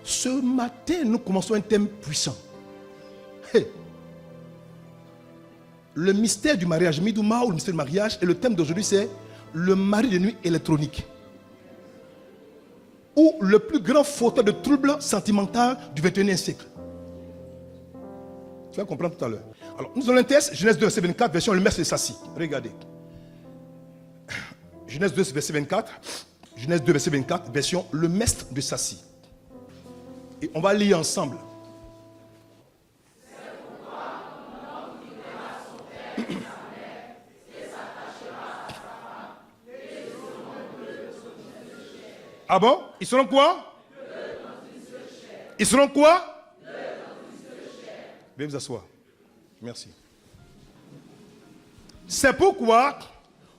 Ce matin, nous commençons un thème puissant. Hey. Le mystère du mariage, Midouma ou le mystère du mariage, et le thème d'aujourd'hui c'est le mari de nuit électronique. Ou le plus grand fauteur de troubles sentimentaux du 21e siècle. Tu vas comprendre tout à l'heure. Alors, nous allons un test, Genèse 2, verset 24, version le maître de Sassi. Regardez. Genèse 2, verset 24. Genèse 2, verset 24, version le maître de Sassi. Et on va lire ensemble. Ah bon? Ils seront quoi? Ils seront quoi? Veuillez vous asseoir. Merci. C'est pourquoi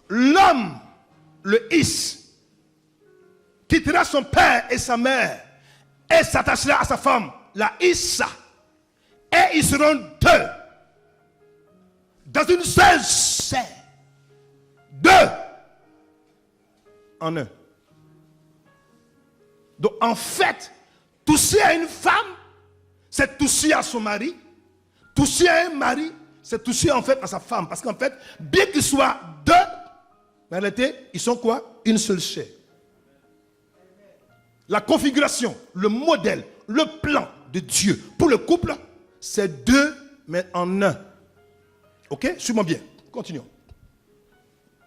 l'homme, le Is, quittera son père et sa mère et s'attachera à sa femme, la Issa. Et ils seront deux. Dans une seule chair. Deux. En un. Donc en fait, toucher à une femme, c'est toucher à son mari. Toucher à un mari, c'est toucher en fait à sa femme. Parce qu'en fait, bien qu'ils soient deux, en réalité, ils sont quoi? Une seule chair. La configuration, le modèle, le plan de Dieu pour le couple, c'est deux, mais en un. Ok? Suis-moi bien. Continuons.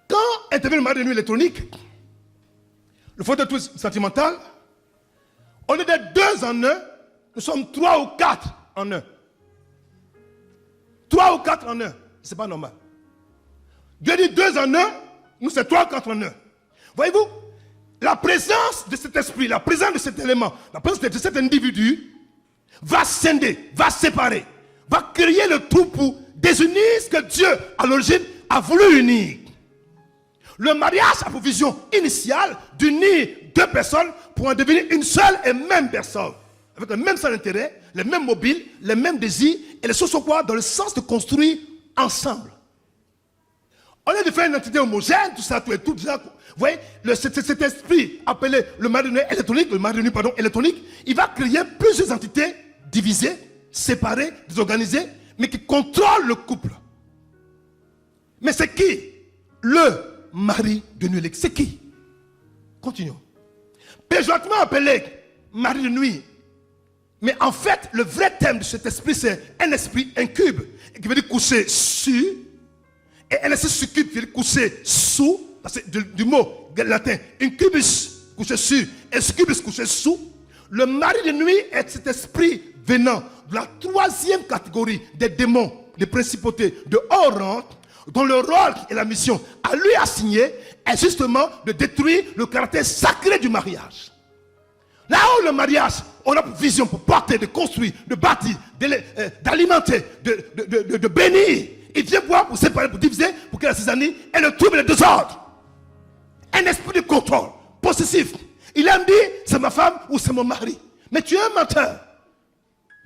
Quand intervient le mari de nuit électronique, le faute de tout sentimental, on est des deux en un, nous sommes trois ou quatre en un. Trois ou quatre en un, c'est pas normal. Dieu dit deux en un, nous c'est trois ou quatre en un. Voyez-vous, la présence de cet esprit, la présence de cet élément, la présence de cet individu va scinder, va séparer, va créer le trou pour désunir ce que Dieu, à l'origine, a voulu unir. Le mariage a pour vision initiale d'unir deux personnes pour en devenir une seule et même personne. Avec le même seul intérêt, les mêmes mobiles, les mêmes désirs. Et les choses sont quoi? Dans le sens de construire ensemble. On est de faire une entité homogène, tout ça, tout ça. Vous voyez, cet esprit appelé le mari de nuit électronique, électronique, il va créer plusieurs entités divisées, séparées, désorganisées, mais qui contrôlent le couple. Mais c'est qui? Le mari de nuit. C'est qui? Continuons. Péjorativement appelé mari de nuit. Mais en fait, le vrai thème de cet esprit, c'est un esprit incube, qui veut dire coucher sur, et un esprit succube qui veut dire coucher sous, parce que du mot latin, incubus, coucher sur, et succubus, coucher sous. Le mari de nuit est cet esprit venant de la troisième catégorie des démons, des principautés de haut rang, dont le rôle et la mission à lui assigné est justement de détruire le caractère sacré du mariage. Là où le mariage, on a pour vision pour porter, de construire, de bâtir, d'alimenter, de bénir. Il vient voir pour séparer, pour diviser, pour que la cisanie ait le trouble et le désordre. Un esprit de contrôle, possessif. Il aime dire, c'est ma femme ou c'est mon mari. Mais tu es un menteur.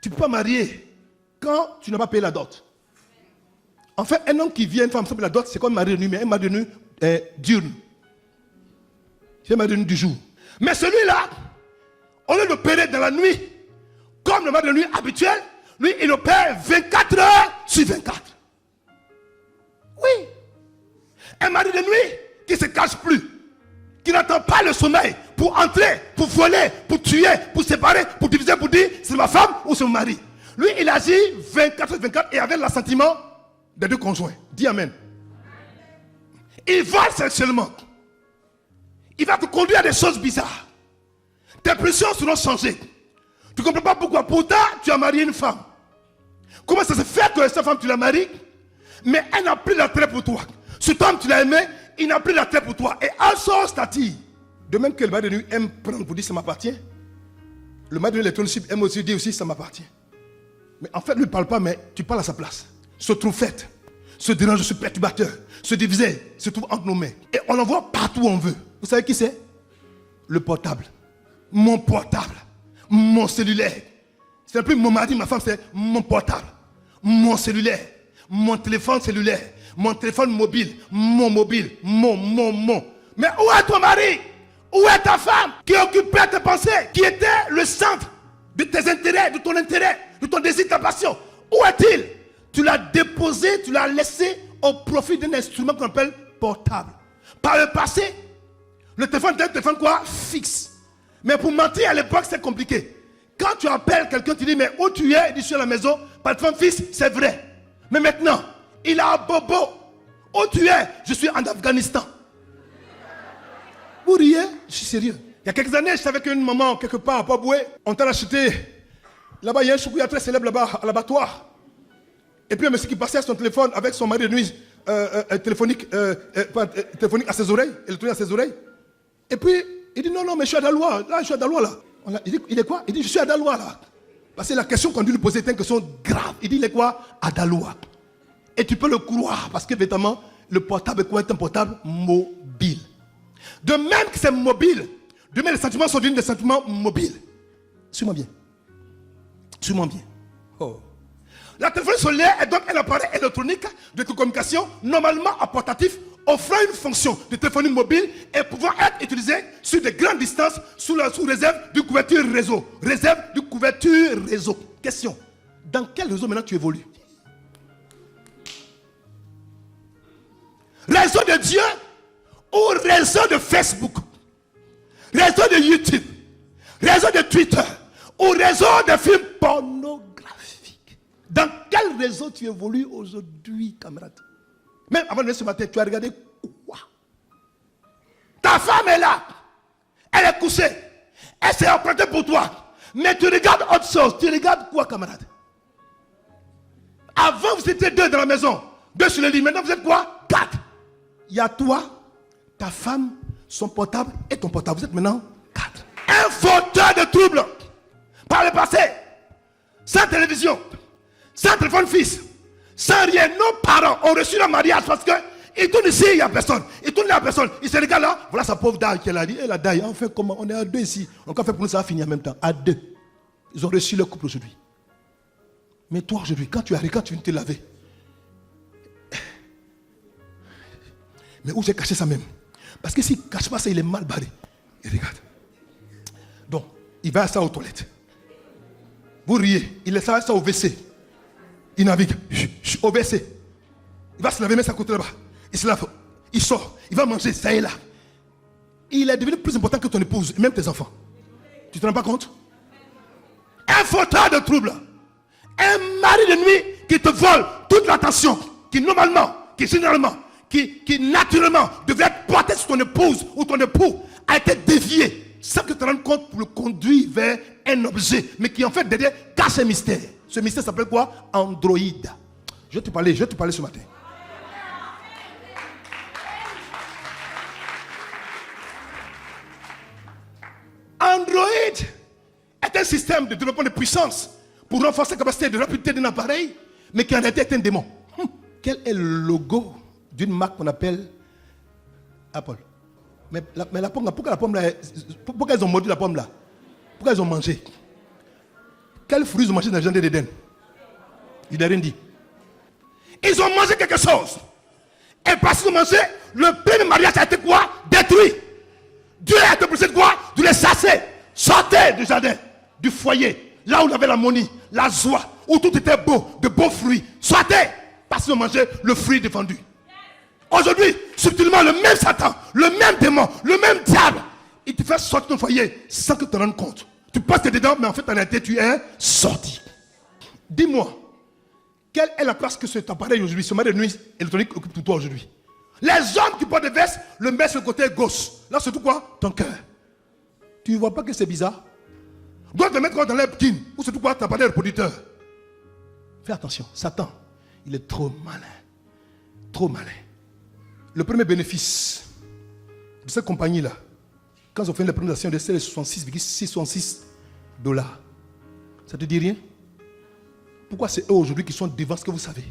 Tu ne peux pas marier quand tu n'as pas payé la dot. En fait, un homme qui vient, une femme sans payer la dot, c'est comme un mari de nuit, mais un mari de nuit diurne. C'est un mari de nuit du jour. Mais celui-là, au lieu d'opérer dans la nuit, comme le mari de nuit habituel, lui, il opère 24 heures sur 24. Oui. Un mari de nuit qui ne se cache plus, qui n'attend pas le sommeil pour entrer, pour voler, pour tuer, pour séparer, pour diviser, pour dire c'est ma femme ou c'est mon mari. Lui, il agit 24 sur 24 et avec l'assentiment des deux conjoints. Dis amen. Il vole sexuellement. Il va te conduire à des choses bizarres. Tes pressions seront changées. Tu ne comprends pas pourquoi. Pourtant, tu as marié une femme. Comment ça se fait que cette femme, tu la maries, mais elle n'a plus l'attrait pour toi. Cet homme, tu l'as aimé, il n'a plus l'attrait pour toi. Et un seul statut. De même que le mari de nuit aime prendre pour dire ça m'appartient. Le mari de nuit électronique aime aussi dire aussi ça m'appartient. Mais en fait, lui ne parle pas, mais tu parles à sa place. Se trouve faite, se dérange, se perturbateur, se diviser, se trouve entre nos mains. Et on l'envoie partout où on veut. Vous savez qui c'est? Le portable. Mon portable. Mon cellulaire. C'est plus mon mari, ma femme, c'est mon portable. Mon cellulaire. Mon téléphone cellulaire. Mon téléphone mobile. Mon mobile. Mon. Mais où est ton mari? Où est ta femme qui occupait tes pensées? Qui était le centre de tes intérêts, de ton désir, de ta passion. Où est-il? Tu l'as déposé, tu l'as laissé au profit d'un instrument qu'on appelle portable. Par le passé, le téléphone était un téléphone quoi? Fixe. Mais pour mentir à l'époque, c'est compliqué. Quand tu appelles quelqu'un, tu dis, mais où tu es? Il dit, je suis à la maison. Par téléphone fixe, c'est vrai. Mais maintenant, il a un bobo. Où tu es? Je suis en Afghanistan. Vous riez? Je suis sérieux. Il y a quelques années, j'étais avec une maman quelque part à Paboué. On t'a acheté. Là-bas, il y a un choukouya très célèbre là-bas, à l'abattoir. Et puis un monsieur qui passait à son téléphone avec son mari de nuit téléphonique à ses oreilles, électronique à ses oreilles. Et puis, il dit non, mais je suis à Daloa. Là, je suis à Daloa, là. Il dit, il est quoi? Il dit, je suis à Daloa, là. Parce que la question qu'on dû lui poser était une question grave. Il dit, il est quoi? À Daloa. Et tu peux le croire, parce que, évidemment, le portable est quoi? C'est un portable mobile. De même que c'est mobile, de même les sentiments sont devenus des sentiments mobiles. Suis-moi bien. Suis-moi bien. Oh. La téléphonie solaire est donc un appareil électronique de communication normalement portatif, offrant une fonction de téléphonie mobile et pouvant être utilisé sur de grandes distances sous réserve d'une couverture réseau. Réserve d'une couverture réseau. Question. Dans quel réseau maintenant tu évolues? Réseau de Dieu ou réseau de Facebook? Réseau de YouTube? Réseau de Twitter? Ou réseau de films pornographiques? Dans quel réseau tu évolues aujourd'hui, camarade? Même avant de venir ce matin, tu as regardé quoi? Ta femme est là. Elle est couchée. Elle s'est empruntée pour toi. Mais tu regardes autre chose. Tu regardes quoi, camarade? Avant, vous étiez deux dans la maison. Deux sur le lit. Maintenant, vous êtes quoi? Quatre. Il y a toi, ta femme, son portable et ton portable. Vous êtes maintenant quatre. Un fauteuil de trouble. Par le passé, sans télévision, sans téléphone fixe, sans rien, nos parents ont reçu le mariage parce que ils tournent ici, il n'y a personne. Ils tournent là, il n'y a personne. Ils se regardent là, voilà sa pauvre dame qui a dit, elle a dit, on fait comment? On est à deux ici. On a fait pour nous, ça va finir en même temps. À deux. Ils ont reçu leur couple aujourd'hui. Mais toi aujourd'hui, quand tu arrives, quand tu viens te laver, mais où j'ai caché ça même? Parce que s'il ne cache pas ça, il est mal barré. Et regarde. Donc, il va à ça aux toilettes. Vous riez, il laisse ça au WC. Il navigue au WC. Il va se laver, mettre sa côté là-bas. Il se lave, il sort, il va manger, ça est là. Il est devenu plus important que ton épouse, et même tes enfants. Tu ne te rends pas compte? Un fauteuil de trouble. Un mari de nuit qui te vole toute l'attention, qui normalement, qui généralement, qui naturellement devrait être porté sur ton épouse ou ton époux, a été dévié sans que tu te rendes compte pour le conduire vers un objet, mais qui en fait derrière cache un mystère. Ce mystère s'appelle quoi? Android. Je vais te parler ce matin. Android est un système de développement de puissance pour renforcer la capacité de rapidité d'un appareil, mais qui en réalité est un démon. Quel est le logo d'une marque qu'on appelle Apple? Mais la pomme là, pourquoi ils ont mordu la pomme là? Pourquoi ils ont mangé? Quels fruits ils ont mangé dans le jardin d'Éden? Il n'a rien dit. Ils ont mangé quelque chose. Et parce qu'ils ont mangé, le premier mariage a été quoi? Détruit. Dieu a été poussé de quoi? De les chasser. Sortez du jardin, du foyer, là où il y avait l'harmonie, la joie, où tout était beau, de beaux fruits. Sortez. Parce qu'ils ont mangé le fruit défendu. Aujourd'hui, subtilement, le même Satan, le même démon, le même diable, il te fait sortir de ton foyer sans que tu te rendes compte. Tu passes dedans, mais en fait, en réalité, tu es sorti. Dis-moi, quelle est la place que cet appareil aujourd'hui, ce matériel de nuit électronique occupe pour toi aujourd'hui? Les hommes qui portent des vestes le mettent sur le côté gauche. Là, c'est tout quoi? Ton cœur. Tu ne vois pas que c'est bizarre? Dois te mettre quoi dans l'air petit? Ou c'est tout quoi? Ton appareil reproducteur. Fais attention, Satan, il est trop malin. Trop malin. Le premier bénéfice de cette compagnie-là, quand ils ont fait la première action de 66,666 $, ça te dit rien? Pourquoi c'est eux aujourd'hui qui sont devant ce que vous savez?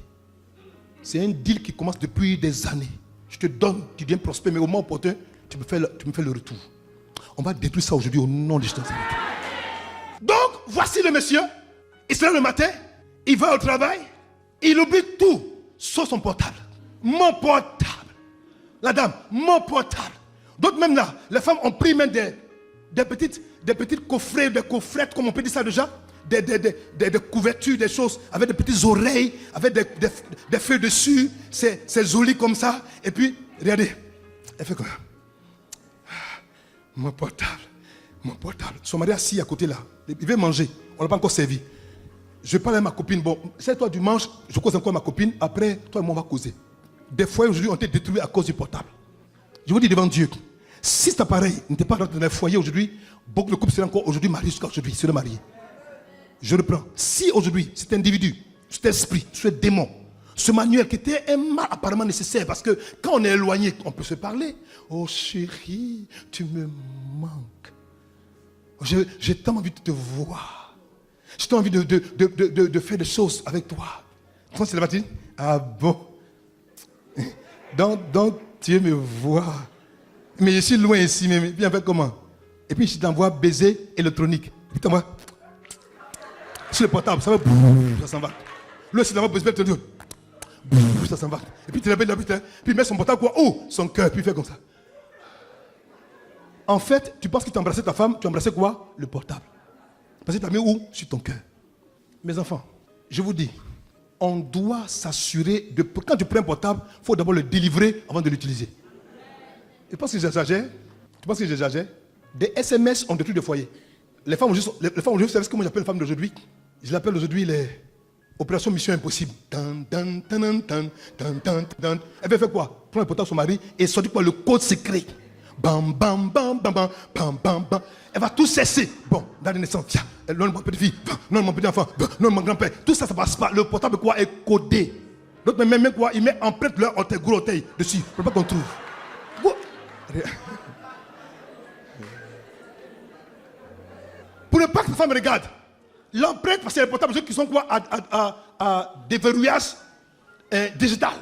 C'est un deal qui commence depuis des années. Je te donne, tu deviens prospère, mais au moment opportun, tu me fais le retour. On va détruire ça aujourd'hui au nom de Jésus. Donc, voici le monsieur. Il se lève le matin, il va au travail, il oublie tout, sauf son portable. Mon portable. La dame, mon portable. D'autres même là, les femmes ont pris même des petites coffrets, des coffrettes, comme on peut dire ça déjà, des couvertures, des choses, avec des petites oreilles, avec des feuilles dessus, c'est joli comme ça. Et puis, regardez, elle fait quoi? Mon portable. Son mari est assis à côté là. Il veut manger. On ne l'a pas encore servi. Je parle à ma copine. Bon, c'est toi, tu manges, je cause encore à ma copine. Après, toi et moi, on va causer. Des foyers aujourd'hui ont été détruits à cause du portable. Je vous dis devant Dieu, si cet appareil n'était pas rentré dans les foyers aujourd'hui, beaucoup de couples seraient encore aujourd'hui mariés jusqu'à aujourd'hui, seraient mariés. Je reprends. Si aujourd'hui, cet individu, cet esprit, ce démon, ce manuel qui était un mal apparemment nécessaire, parce que quand on est éloigné, on peut se parler. Oh chérie, tu me manques. J'ai tellement envie de te voir. J'ai tellement envie de faire des choses avec toi. Quand c'est la matinée, ah bon. Donc tu me vois. Mais je suis loin ici, mais bien fait comment? Et puis je t'envoie baiser électronique. Et puis t'envoies sur le portable, ça va, ça s'en va. Lui, c'est d'abord baiser électronique. Ça s'en va. Et puis tu l'appelles, puis il met son portable quoi? Oh, son cœur, puis il fait comme ça. En fait, tu penses qu'il t'a embrassé ta femme, tu as embrassé quoi? Le portable. Parce que tu as mis où? Sur ton cœur. Mes enfants, je vous dis, on doit s'assurer de... Quand tu prends un portable, il faut d'abord le délivrer avant de l'utiliser. Tu penses que j'exagère? Des SMS ont détruit des foyers. Les femmes aujourd'hui, vous savez ce que moi j'appelle les femmes d'aujourd'hui? Je l'appelle aujourd'hui les opérations Mission Impossible. Elle va faire quoi? Prendre le portable de son mari et sortir quoi? Le code secret. Bam, bam, bam, bam, bam, bam, bam, bam. Elle va tout cesser. Bon, dans la naissance, tiens, non, mon petit-fille, non, mon petit-enfant, non, mon grand-père. Tout ça, ça passe pas. Le portable, quoi, est codé. L'autre, même quoi, il met empreinte leur orteil, gros orteil dessus. Pour pas qu'on trouve. Pour ne pas que la femme regarde. L'empreinte, parce que les portables, ceux qui sont quoi, à déverrouillage digital.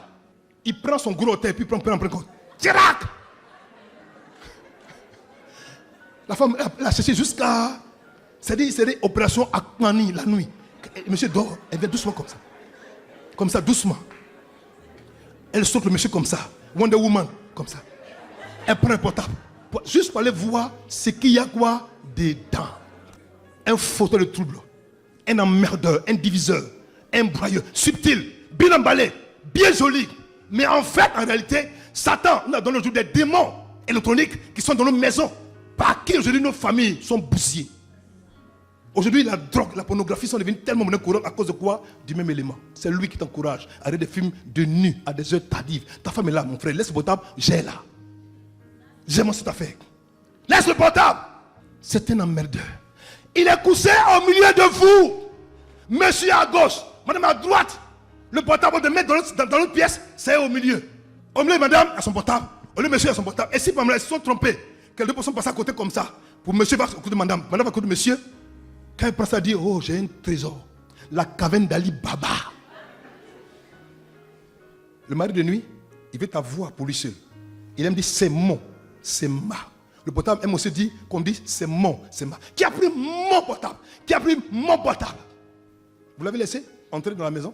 Il prend son gros orteil, puis il prend l'empreinte. Tirac! La femme l'a cherché jusqu'à... C'est-à-dire opération Akmani la nuit. Le monsieur dort, elle vient doucement comme ça. Comme ça, doucement. Elle saute le monsieur comme ça. Wonder Woman, comme ça. Elle prend un portable. Juste pour aller voir ce qu'il y a quoi dedans. Un fauteuil de trouble. Un emmerdeur, un diviseur, un brailleur. Subtil, bien emballé, bien joli. Mais en fait, en réalité, Satan nous a donné aujourd'hui des démons électroniques qui sont dans nos maisons. Par qui aujourd'hui nos familles sont bousillées. Aujourd'hui, la drogue, la pornographie sont devenues tellement monnaie courante à cause de quoi? Du même élément. C'est lui qui t'encourage à regarder des films de nu à des heures tardives. Ta femme est là, mon frère, laisse le portable, j'ai là. J'aime cette affaire. Laisse le portable. C'est un emmerdeur. Il est couché au milieu de vous. Monsieur à gauche, madame à droite. Le portable de mettre dans l'autre pièce, c'est au milieu. Au milieu, madame a son portable. Au milieu, monsieur a son portable. Et si par exemple, ils se sont trompés, que deux personnes passent à côté comme ça, pour monsieur va à côté de madame, madame va à côté de monsieur, quand il passe à dire, oh, j'ai un trésor, la caverne d'Ali Baba. Le mari de nuit, il veut t'avoir pour lui seul. Il aime dire, c'est mon, c'est ma. Le portable aime aussi dire qu'on dit, c'est mon, c'est ma. Qui a pris mon portable? Qui a pris mon portable? Vous l'avez laissé entrer dans la maison?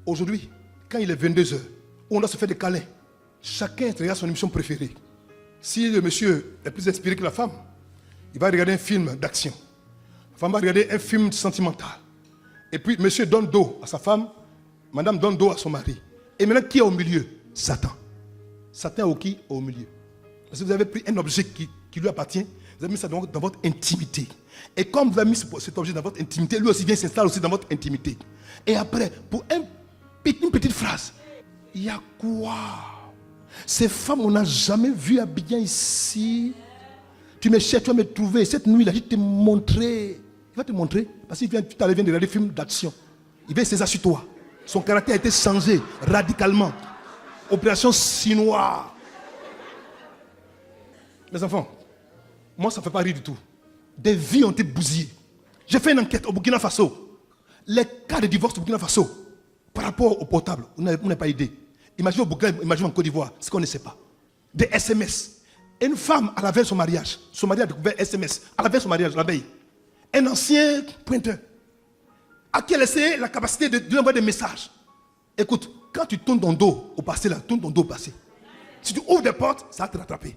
Aujourd'hui, quand il est 22h, où on doit se faire des câlins, chacun regarde son émission préférée. Si le monsieur est plus inspiré que la femme, il va regarder un film d'action. La femme va regarder un film sentimental. Et puis monsieur donne dos à sa femme, madame donne dos à son mari. Et maintenant, qui est au milieu? Satan. Satan qui est au milieu? Parce que vous avez pris un objet qui lui appartient, vous avez mis ça dans votre intimité. Et comme vous avez mis cet objet dans votre intimité, lui aussi vient s'installer aussi dans votre intimité. Et après, pour une petite phrase, il y a quoi? Ces femmes, on n'a jamais vu habillées ici. Tu me cherches, tu vas me trouver. Cette nuit-là, je vais te montrer. Il va te montrer. Parce qu'il vient tout à l'heure de regarder des films d'action. Il vient s'asseoir sur toi. Son caractère a été changé radicalement. Opération chinoise. Les enfants, moi, ça ne fait pas rire du tout. Des vies ont été bousillées. J'ai fait une enquête au Burkina Faso. Les cas de divorce au Burkina Faso, par rapport au portable, on n'a pas idée. Imaginez au Burkina, imaginez en Côte d'Ivoire, ce qu'on ne sait pas. Des SMS. Une femme, à la veille de son mariage, a découvert SMS, à la veille de son mariage, la veille. Un ancien pointeur, à qui elle a laissé la capacité de lui envoyer des messages. Écoute, quand tu tournes ton dos au passé, là, tourne ton dos au passé. Si tu ouvres des portes, ça va te rattraper.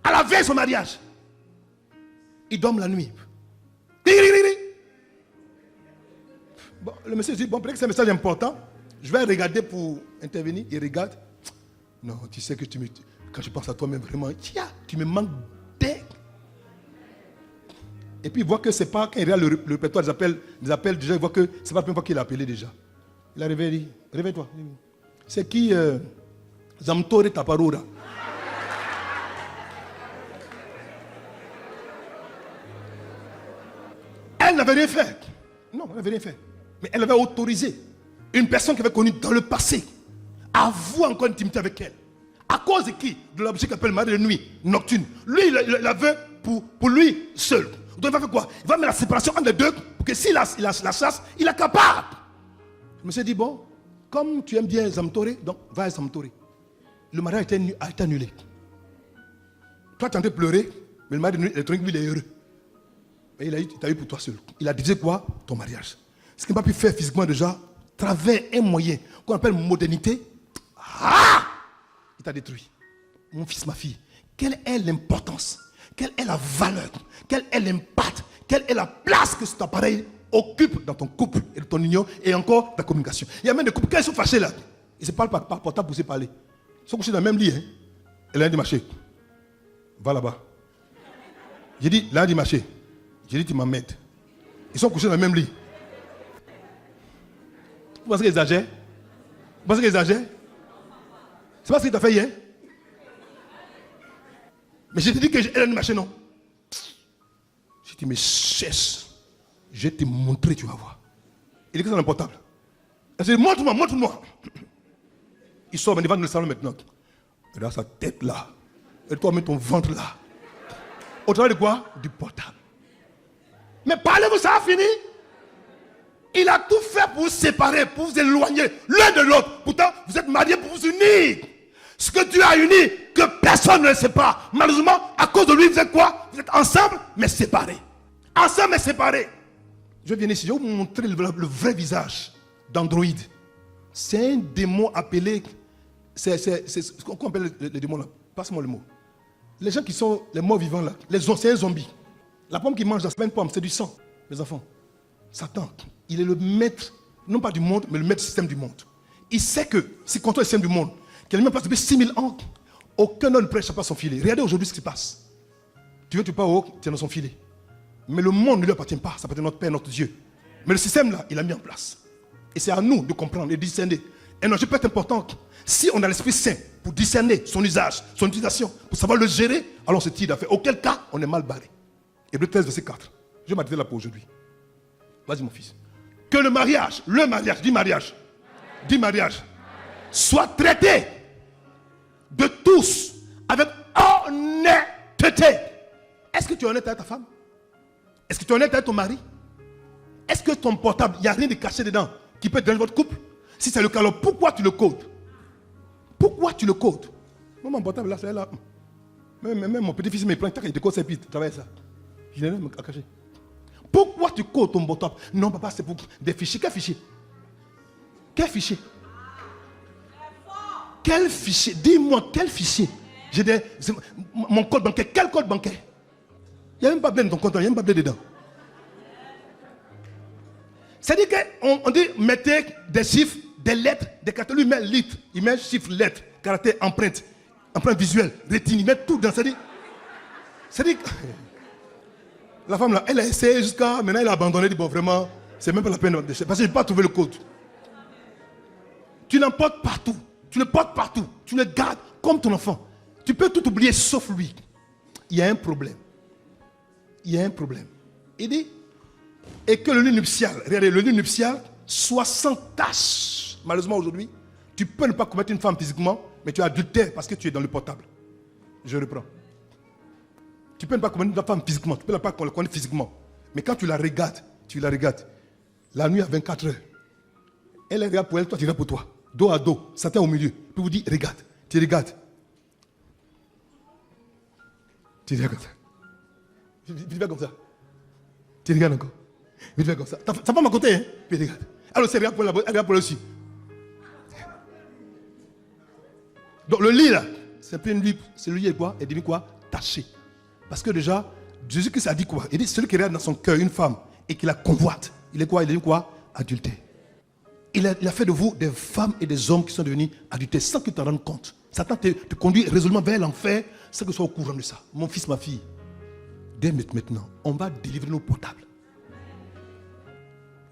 À la veille de son mariage. Ils dorment la nuit. Bon, le monsieur dit, bon, peut-être que c'est un message important. Je vais regarder pour intervenir. Il regarde. Non, tu sais que quand je pense à toi-même, vraiment, tu me manques d'air. Et puis il voit que c'est pas, quand il regarde le répertoire des appels, déjà, il voit que c'est pas la première fois qu'il a appelé déjà. Il a réveillé, il dit, réveille-toi. C'est qui Zamtore Taparura? Elle n'avait rien fait. Non, elle n'avait rien fait. Mais elle avait autorisé une personne qui avait connu dans le passé à avoir encore une intimité avec elle. À cause de qui? De l'objet qu'il appelle mari de nuit, nocturne. Lui, il la veut pour lui seul. Donc il va faire quoi? Il va mettre la séparation entre les deux pour que s'il a la chasse, il est capable. Je me suis dit, bon, comme tu aimes bien Zamtore, donc va à Zamtore. Le mariage a été annulé. Toi, tu es en train de pleurer, mais le mari de nuit électronique, lui, il est heureux. Et il a dit, tu as eu pour toi seul. Il a dit quoi? Ton mariage. Ce qu'il n'a pas pu faire physiquement déjà, travers un moyen qu'on appelle modernité, il t'a détruit. Mon fils, ma fille, quelle est l'importance? Quelle est la valeur? Quel est l'impact? Quelle est la place que cet appareil occupe dans ton couple et dans ton union et encore ta communication? Il y a même des couples, quand ils sont fâchés là, ils ne se parlent pas par portable pour se parler. Ils sont couchés dans le même lit. Hein. Et l'un dit marcher. Va là-bas. J'ai dit, l'un dit marcher. J'ai dit, tu m'emmènes. Ils sont couchés dans le même lit. Vous pensez qu'ils exagèrent? Vous pensez qu'ils exagèrent? C'est pas ce qu'il t'a fait hier? Mais je te dis qu'elle a dit marcher, non? Je dis, mais cesse. Je vais te montrer, tu vas voir. Il est que dans le portable. Elle dit, montre-moi, montre-moi. Il sort, mais il va dans le salon maintenant. Regarde sa tête là. Et toi, mets ton ventre là. Au travers de quoi? Du portable. Mais parlez-vous, ça a fini? Il a tout fait pour vous séparer, pour vous éloigner l'un de l'autre. Pourtant, vous êtes mariés pour vous unir. Ce que Dieu a uni, que personne ne le sépare. Malheureusement, à cause de lui, vous êtes quoi? Vous êtes ensemble, mais séparés. Ensemble, mais séparés. Je viens ici, je vais vous montrer le vrai visage d'Android. C'est un démon appelé... C'est ce qu'on appelle les démons là. Passe-moi le mot. Les gens qui sont les morts vivants là, c'est un zombie. La pomme qui mange, c'est pas une pomme, c'est du sang. Les enfants, Satan, il est le maître, non pas du monde, mais le maître du système du monde. Il sait que s'il contrôle le système du monde, qu'il a mis en place depuis 6000 ans, aucun homme ne prêche pas son filet. Regardez aujourd'hui ce qui se passe. Tu veux, tu pars au haut, tu es dans son filet. Mais le monde ne lui appartient pas, ça appartient à notre Père, notre Dieu. Mais le système là, il a mis en place. Et c'est à nous de comprendre et de discerner. Et non, je peux être important. Si on a l'Esprit Saint pour discerner son usage, son utilisation, pour savoir le gérer, alors on se tire d'affaire. Auquel cas, on est mal barré. Hébreux 13, verset 4. Je vais m'arrêter là pour aujourd'hui. Vas-y mon fils. Que le mariage, dis mariage, soit traité de tous avec honnêteté. Est-ce que tu es honnête avec ta femme? Est-ce que tu es honnête avec ton mari? Est-ce que ton portable, il n'y a rien de caché dedans qui peut déranger votre couple? Si c'est le cas, alors pourquoi tu le codes? Pourquoi tu le codes? Moi, mon portable là, c'est là. Même mon petit-fils me prend, il te code ses pistes, travaille ça. Je n'ai rien à cacher. Pourquoi tu codes ton portable? Non, papa, c'est pour des fichiers. Quel fichier? Quel fichier? Quel fichier? Dis-moi, quel fichier? Mon code bancaire. Quel code bancaire? Il n'y a même pas blé dans ton compte, il n'y a même pas blé dedans. C'est-à-dire qu'on dit mettez des chiffres, des lettres, des caractères. Lui, il met litres, il met chiffres, lettres, caractères, empreintes visuelles, rétine, il met tout dans. C'est-à-dire que la femme là, elle a essayé jusqu'à maintenant, elle a abandonné, elle dit bon, vraiment, c'est même pas la peine de parce que je n'ai pas trouvé le code. Tu l'emportes partout, tu le portes partout, tu le gardes comme ton enfant. Tu peux tout oublier sauf lui. Il y a un problème. Il y a un problème. Il dit, et que le lit nuptial, regardez, le lit nuptial soit sans tache. Malheureusement aujourd'hui, tu peux ne pas commettre une femme physiquement, mais tu es adultère parce que tu es dans le portable. Je reprends. Tu peux ne pas commettre une femme physiquement, tu peux ne pas la connaître physiquement. Mais quand tu la regardes, la nuit à 24 heures, elle regarde pour elle, toi tu regardes pour toi. Dos à dos, Satan au milieu. Puis vous dit, regarde, tu regardes. Tu regardes comme ça. Tu regardes comme ça. Tu regardes encore. Tu regardes comme ça. Ta femme à côté, hein? Puis regarde. Alors c'est regarde pour elle, regarde pour elle aussi. Donc le lit là, c'est plus une lit, c'est le lit quoi? Et dit quoi? Taché. Parce que déjà, Jésus-Christ a dit quoi? Il dit celui qui regarde dans son cœur une femme et qui la convoite, il est quoi? Il est quoi? Adultère. Il a fait de vous des femmes et des hommes qui sont devenus adultères sans que tu t'en rendes compte. Satan te conduit résolument vers l'enfer sans que tu sois au courant de ça. Mon fils, ma fille, dès maintenant, on va délivrer nos portables.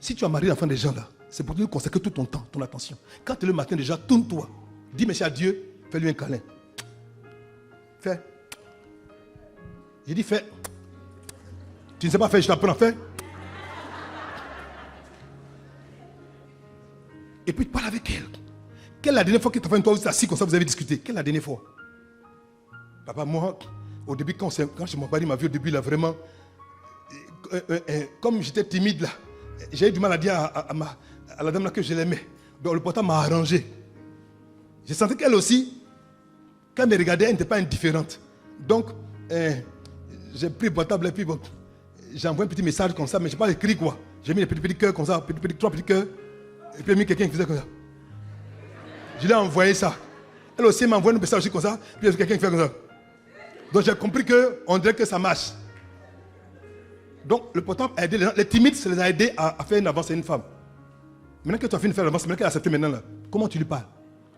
Si tu as marié l'enfant des gens là, c'est pour te consacrer tout ton temps, ton attention. Quand tu es le matin déjà, tourne-toi. Dis merci à Dieu, fais-lui un câlin. Fais. J'ai dit fais. Tu ne sais pas faire, je t'apprends à faire. Et puis tu parles avec elle. Quelle est la dernière fois que tu as fait une toi vous êtes assis comme ça, vous avez discuté? Quelle est la dernière fois? Papa, moi, au début, quand je m'en parlais ma vie, au début, là, vraiment, comme j'étais timide, là, j'ai eu du mal à dire à la dame là que je l'aimais. Donc le portable m'a arrangé. Je sentais qu'elle aussi, quand elle me regardait, elle n'était pas indifférente. Donc, j'ai pris le portable et puis bon, j'ai envoyé un petit message comme ça, mais je n'ai pas écrit quoi. J'ai mis les petits cœurs comme ça, trois petits cœurs. Et puis j'ai mis quelqu'un qui faisait comme ça. Je lui ai envoyé ça. Elle aussi m'a envoyé un message aussi comme ça. Puis il y a quelqu'un qui fait comme ça. Donc j'ai compris qu'on dirait que ça marche. Donc le portable a aidé les gens. Les timides, ça les a aidés à faire une avance à une femme. Maintenant que tu as fait une avance, maintenant qu'elle a accepté maintenant là, comment tu lui parles?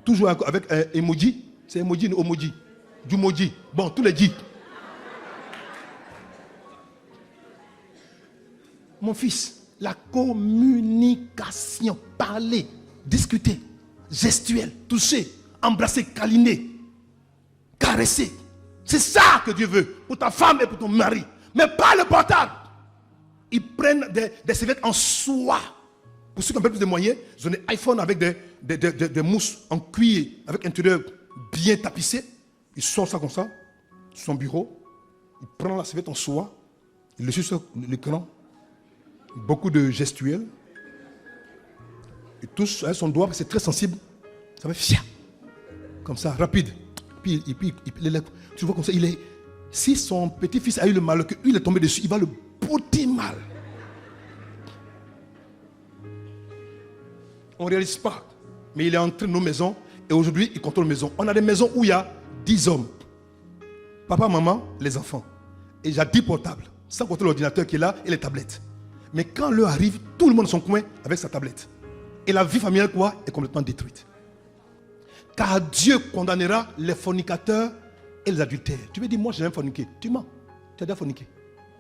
Toujours avec un emoji. C'est emoji ou emoji? Du moji. Bon, tous les dits. Mon fils, la communication, parler, discuter, gestuelle, toucher, embrasser, câliner, caresser. C'est ça que Dieu veut pour ta femme et pour ton mari. Mais pas le portable. Ils prennent des serviettes en soie. Pour ceux qui ont un peu plus de moyens, ils ont des iPhones avec des mousses en cuir, avec un intérieur bien tapissé. Ils sortent ça comme ça, sur son bureau. Ils prennent la serviette en soie. Ils le suivent sur l'écran. Beaucoup de gestuels. Ils touchent avec son doigt, parce que c'est très sensible. Ça fait fiat. Comme ça, rapide. Puis il est, tu vois comme ça, si son petit-fils a eu le mal, qu'il est tombé dessus, il va le botter mal. On ne réalise pas. Mais il est entré dans nos maisons et aujourd'hui, il contrôle nos maisons. On a des maisons où il y a 10 hommes. Papa, maman, les enfants. Et il y a 10 portables. Sans compter l'ordinateur qui est là et les tablettes. Mais quand l'heure arrive, tout le monde dans son coin avec sa tablette. Et la vie familiale, quoi, est complètement détruite. Car Dieu condamnera les fornicateurs et les adultères. Tu veux dire, moi, j'ai jamais forniqué. Tu mens. Tu as déjà forniqué.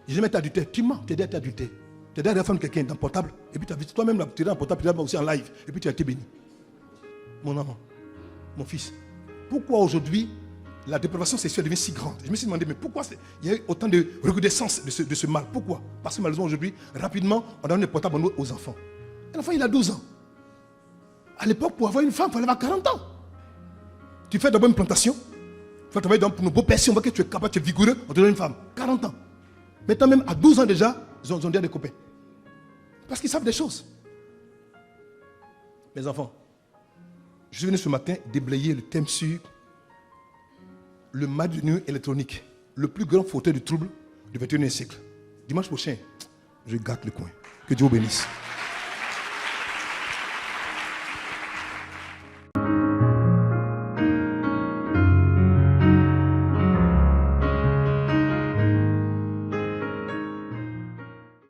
J'ai jamais été adultère. Tu mens. Tu as déjà été adultère. Tu as déjà fait quelqu'un dans le portable. Et puis tu as vu toi-même, tu es dans le portable, tu es aussi en live. Et puis tu as été béni. Mon enfant, mon fils, pourquoi aujourd'hui la dépravation sexuelle devient si grande? Je me suis demandé, mais pourquoi il y a eu autant de recrudescence de ce mal? Pourquoi? Parce que malheureusement aujourd'hui, rapidement, on donne les portables aux enfants. L'enfant, il a 12 ans. À l'époque, pour avoir une femme, il fallait avoir 40 ans. Tu fais d'abord une plantation. Tu vas travailler pour nos beaux pères. Si on voit que tu es capable, tu es vigoureux, on te donne une femme. 40 ans. Maintenant même, à 12 ans déjà, ils ont déjà des copains. Parce qu'ils savent des choses. Mes enfants, je suis venu ce matin déblayer le thème sur le mal du numérique électronique. Le plus grand fauteuil de trouble du 21e siècle. Dimanche prochain, je gâte le coin. Que Dieu vous bénisse.